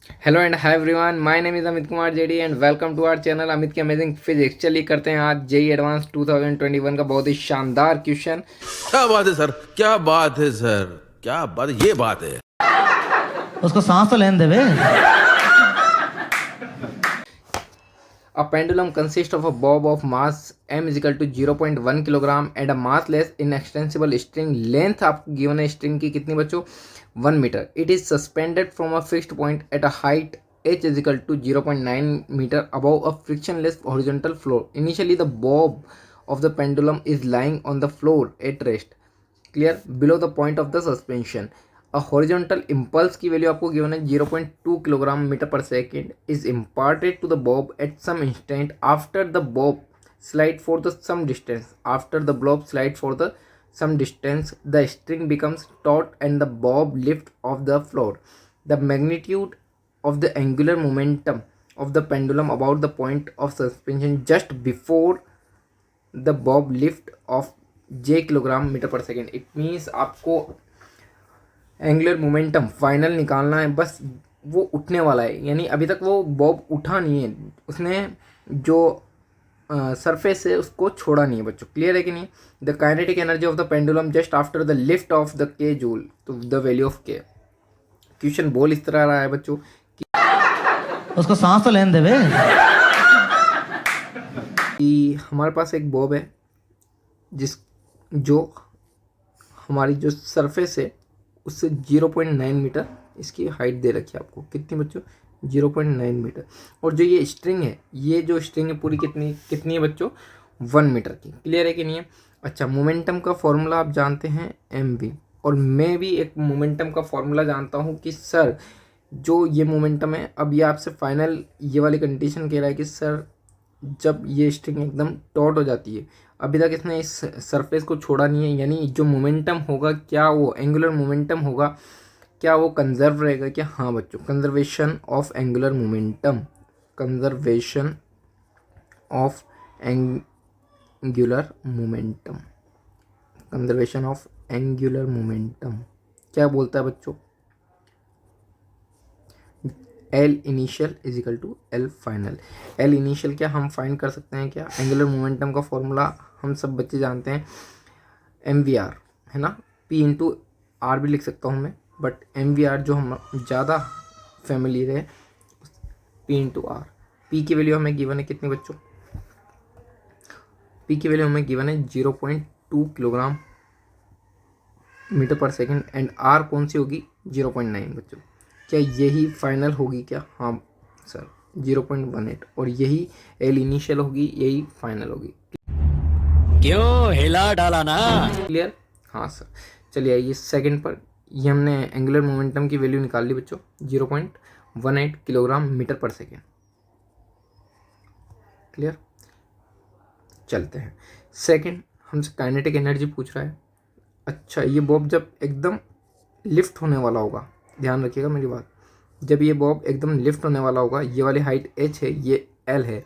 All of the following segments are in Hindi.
Hello and hi everyone, my name is Amit Kumar JD and welcome to our channel Amit की अमेजिंग फिजिक्स। चलिए करते हैं आज जेई एडवांस 2021 का बहुत ही शानदार क्वेश्चन। क्या बात है सर, क्या बात है सर, क्या बात है, ये बात है। उसको सांस तो लेने देवे। A pendulum consists of a bob of mass m is equal to 0.1 kilogram and a massless inextensible string length आपको गिवन है स्ट्रिंग की कितनी बच्चों 1 metre. It is suspended from a fixed point at a height h is equal to 0.9 meter above a frictionless horizontal floor. Initially the bob of the pendulum is lying on the floor at rest, clear, below the point of the suspension. A horizontal impulse की वैल्यू आपको गिवन है 0.2 kilogram metre per second is imparted to the bob at some instant after the bob slide for the some distance. After the bob slide for the some distance, the string becomes taut and the bob lift off the floor. The magnitude of the angular momentum of the pendulum about the point of suspension just before the bob lift of j kilogram metre per second. It means आपको एंगुलर मोमेंटम फाइनल निकालना है, बस वो उठने वाला है, यानी अभी तक वो बॉब उठा नहीं है, उसने जो सरफेस है उसको छोड़ा नहीं है बच्चों. क्लियर है कि नहीं. The kinetic energy of the pendulum just after the lift off the के जूल, तो द वैल्यू ऑफ के. क्वेश्चन बोल इस तरह रहा है बच्चों उसको सांस तो लेने देवे। कि हमारे पास एक बॉब है जो हमारी जो सरफेस है उससे 0.9 मीटर इसकी हाइट दे रखी है आपको. कितनी बच्चों 0.9 मीटर. और जो ये स्ट्रिंग है, ये जो स्ट्रिंग है पूरी कितनी कितनी है बच्चों 1 मीटर की. क्लियर है कि नहीं है. अच्छा, मोमेंटम का फॉर्मूला आप जानते हैं mv, और मैं भी एक मोमेंटम का फॉर्मूला जानता हूँ कि सर जो ये मोमेंटम है, अब ये आपसे फाइनल ये वाली कंडीशन कह रहा है कि सर जब ये स्ट्रिंग एकदम टॉट हो जाती है, अभी तक इसने इस सरफेस को छोड़ा नहीं है, यानी जो मोमेंटम होगा क्या वो एंगुलर मोमेंटम होगा, क्या वो कंजर्व रहेगा क्या. हाँ बच्चों, conservation of angular momentum, conservation of angular momentum, conservation of angular momentum क्या बोलता है बच्चों. L initial is equal to L final. L initial क्या हम फाइंड कर सकते हैं क्या. एंगुलर मोमेंटम का फॉर्मूला हम सब बच्चे जानते हैं एम वी आर है ना. पी इंटू आर भी लिख सकता हूँ मैं, बट एम वी आर जो हम ज़्यादा फैमिलियर है पी इंटू आर. पी की वैल्यू हमें गिवन है कितनी बच्चों, पी की वैल्यू हमें गिवन है 0.2 kilogram metre per second and are कौन सी होगी 0.9 बच्चों. क्या यही फाइनल होगी क्या. हाँ सर 0.18, और यही एल इनिशियल होगी, यही फाइनल होगी. क्यों हिला डाला ना। क्लियर. हाँ सर. चलिए आइए सेकंड पर. ये हमने एंगुलर मोमेंटम की वैल्यू निकाल ली बच्चों 0.18 kilogram metre per second. Clear. चलते हैं सेकंड. हमसे काइनेटिक एनर्जी पूछ रहा है. अच्छा, ये बॉब जब एकदम लिफ्ट होने वाला होगा, ध्यान रखिएगा मेरी बात, जब ये बॉब एकदम लिफ्ट होने वाला होगा, ये वाली हाइट h है, ये l है.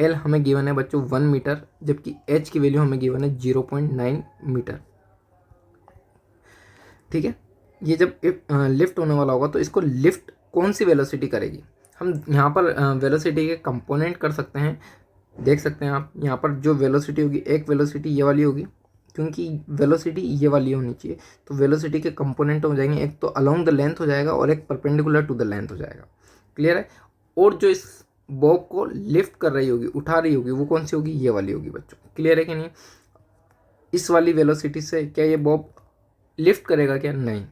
l हमें गिवन है बच्चों 1 मीटर, जबकि h की वैल्यू हमें गिवन है 0.9 मीटर. ठीक है. ये जब लिफ्ट होने वाला होगा तो इसको लिफ्ट कौन सी वेलोसिटी करेगी. हम यहाँ पर वेलोसिटी के कंपोनेंट कर सकते हैं. देख सकते हैं आप यहाँ पर जो वेलोसिटी होगी, एक वेलोसिटी ये वाली होगी, क्योंकि वेलोसिटी ये वाली होनी चाहिए, तो वेलोसिटी के कंपोनेंट हो जाएंगे, एक तो अलोंग द लेंथ हो जाएगा और एक परपेंडिकुलर टू द लेंथ हो जाएगा. क्लियर है. और जो इस बॉब को लिफ्ट कर रही होगी, उठा रही होगी, वो कौन सी होगी, ये वाली होगी बच्चों. क्लियर है कि नहीं. इस वाली वेलोसिटी से क्या ये बॉब लिफ्ट करेगा क्या, नहीं.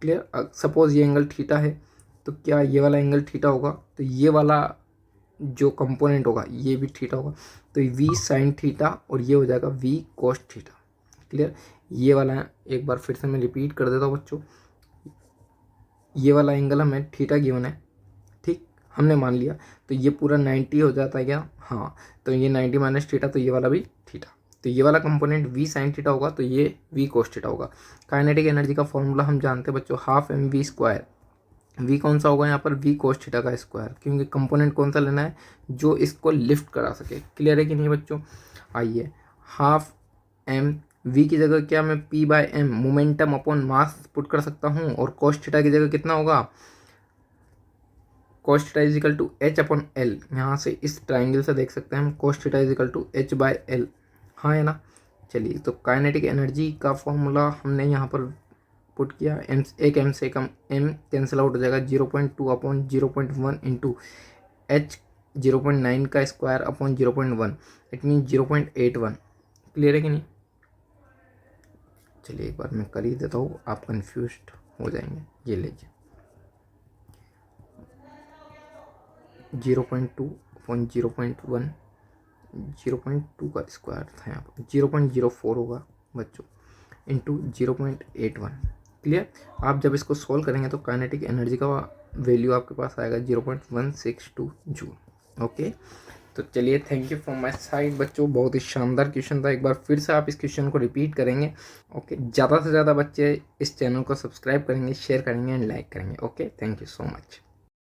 क्लियर. सपोज ये एंगल थीटा है, तो क्या ये वाला एंगल थीटा होगा, तो ये वाला जो कंपोनेंट होगा ये भी थीटा होगा, तो वी साइन थीटा और ये हो जाएगा वी कोस थीटा. क्लियर. ये वाला एक बार फिर से मैं रिपीट कर देता हूँ बच्चों, ये वाला एंगल हमें थीटा गिवन है, ठीक, हमने मान लिया, तो ये पूरा 90 हो जाता है क्या. हाँ, तो ये 90 माइनस थीटा, तो ये वाला भी थीटा, तो ये वाला कंपोनेंट वी साइन थीटा होगा, तो ये वी कोस थीटा होगा. काइनेटिक एनर्जी का फॉर्मूला हम जानते हैं बच्चों, half m v square. V कौन सा होगा यहाँ पर, वी कोस थीटा का स्क्वायर, क्योंकि कंपोनेंट कौन सा लेना है जो इसको लिफ्ट करा सके. क्लियर है कि नहीं बच्चों. आइए, हाफ एम वी की जगह क्या मैं p by m momentum upon mass put कर सकता हूँ, और कोस थीटा की जगह कितना होगा cos theta is equal to h upon l, यहाँ से इस ट्राइंगल से देख सकते हैं हम cos theta is equal to h by l, हाँ है ना। चलिए तो काइनेटिक एनर्जी का फॉर्मूला हमने यहाँ पर पुट किया, एम एक एम से कम एम कैंसिल आउट हो जाएगा 0.2 अपॉन 0.1 इंटू एच 0.9 का square upon 0.1, it mean 0.81। Clear है कि नहीं? चलिए एक बार मैं कर ही देता हूँ, आप कंफ्यूज हो जाएंगे। ये लीजिए 0.2 अपॉन 0.1, 0.2 का स्क्वायर था यहाँ पर 0.04 होगा बच्चों, इंटू 0.81। क्लियर? आप जब इसको सोल्व करेंगे तो काइनेटिक एनर्जी का वैल्यू आपके पास आएगा 0.162 जूल। ओके, तो चलिए thank you from my side बच्चों, बहुत ही शानदार क्वेश्चन था। एक बार फिर से आप इस क्वेश्चन को रिपीट करेंगे। ओके, ज़्यादा से ज़्यादा बच्चे इस चैनल को सब्सक्राइब करेंगे, शेयर करेंगे एंड लाइक करेंगे। Okay, thank you so much.